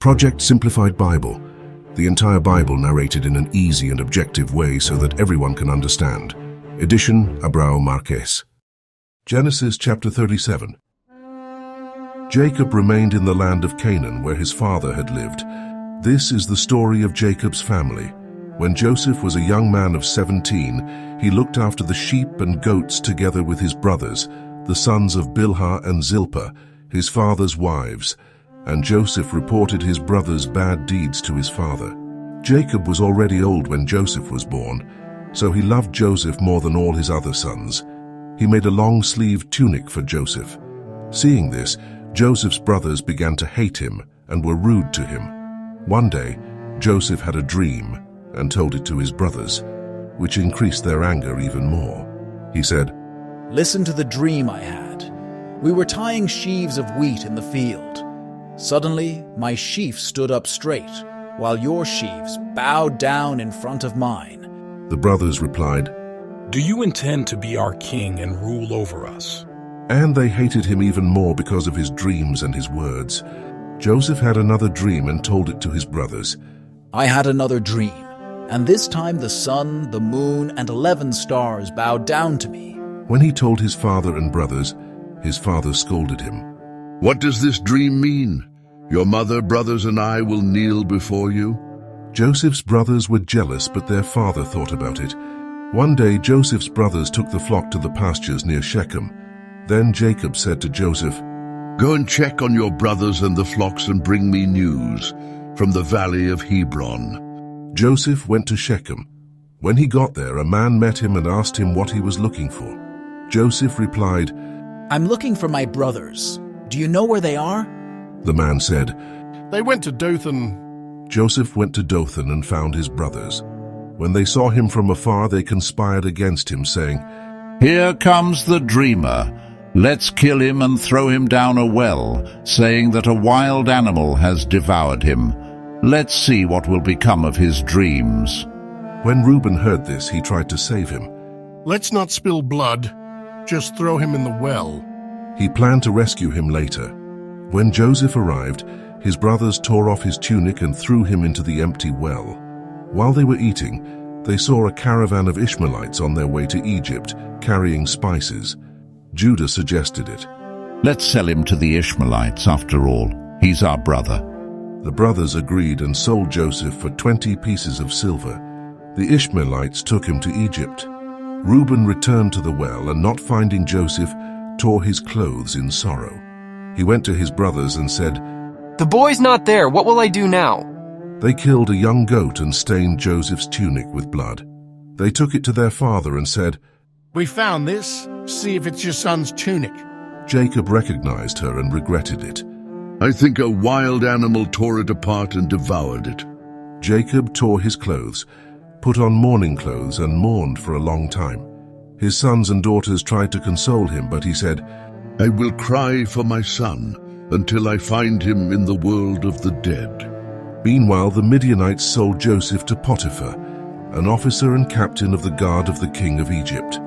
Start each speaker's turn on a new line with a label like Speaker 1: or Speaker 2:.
Speaker 1: Project Simplified Bible. The entire Bible narrated in an easy and objective way so that everyone can understand. Edition Marques. Genesis chapter 37. Jacob remained in the land of Canaan where his father had lived. This is the story of Jacob's family. When Joseph was a young man of 17, he looked after the sheep and goats together with his brothers, the sons of Bilhah and Zilpah, his father's wives, and Joseph reported his brothers' bad deeds to his father. Jacob was already old when Joseph was born, so he loved Joseph more than all his other sons. He made a long-sleeved tunic for Joseph. Seeing this, Joseph's brothers began to hate him and were rude to him. One day, Joseph had a dream and told it to his brothers, which increased their anger even more. He said,
Speaker 2: "Listen to the dream I had. We were tying sheaves of wheat in the field. Suddenly, my sheaf stood up straight, while your sheaves bowed down in front of mine."
Speaker 1: The brothers replied,
Speaker 3: "Do you intend to be our king and rule over us?"
Speaker 1: And they hated him even more because of his dreams and his words. Joseph had another dream and told it to his brothers.
Speaker 2: "I had another dream, and this time the sun, the moon, and 11 stars bowed down to me."
Speaker 1: When he told his father and brothers, his father scolded him.
Speaker 4: "What does this dream mean? Your mother, brothers, and I will kneel before you."
Speaker 1: Joseph's brothers were jealous, but their father thought about it. One day Joseph's brothers took the flock to the pastures near Shechem. Then Jacob said to Joseph,
Speaker 4: "Go and check on your brothers and the flocks and bring me news from the valley of Hebron."
Speaker 1: Joseph went to Shechem. When he got there, a man met him and asked him what he was looking for. Joseph replied,
Speaker 2: "I'm looking for my brothers. Do you know where they are?"
Speaker 1: The man said,
Speaker 5: "They went to Dothan."
Speaker 1: Joseph went to Dothan and found his brothers. When they saw him from afar, they conspired against him, saying,
Speaker 6: "Here comes the dreamer. Let's kill him and throw him down a well, saying that a wild animal has devoured him. Let's see what will become of his dreams."
Speaker 1: When Reuben heard this, he tried to save him.
Speaker 5: "Let's not spill blood. Just throw him in the well."
Speaker 1: He planned to rescue him later. When Joseph arrived, his brothers tore off his tunic and threw him into the empty well. While they were eating, they saw a caravan of Ishmaelites on their way to Egypt, carrying spices. Judah suggested it.
Speaker 6: "Let's sell him to the Ishmaelites, after all. He's our brother."
Speaker 1: The brothers agreed and sold Joseph for 20 pieces of silver. The Ishmaelites took him to Egypt. Reuben returned to the well and, not finding Joseph, tore his clothes in sorrow. He went to his brothers and said,
Speaker 7: "The boy's not there. What will I do now?"
Speaker 1: They killed a young goat and stained Joseph's tunic with blood. They took it to their father and said,
Speaker 5: "We found this. See if it's your son's tunic."
Speaker 1: Jacob recognized her and regretted it.
Speaker 4: "I think a wild animal tore it apart and devoured it."
Speaker 1: Jacob tore his clothes, put on mourning clothes, and mourned for a long time. His sons and daughters tried to console him, but he said,
Speaker 4: "I will cry for my son until I find him in the world of the dead."
Speaker 1: Meanwhile, the Midianites sold Joseph to Potiphar, an officer and captain of the guard of the king of Egypt.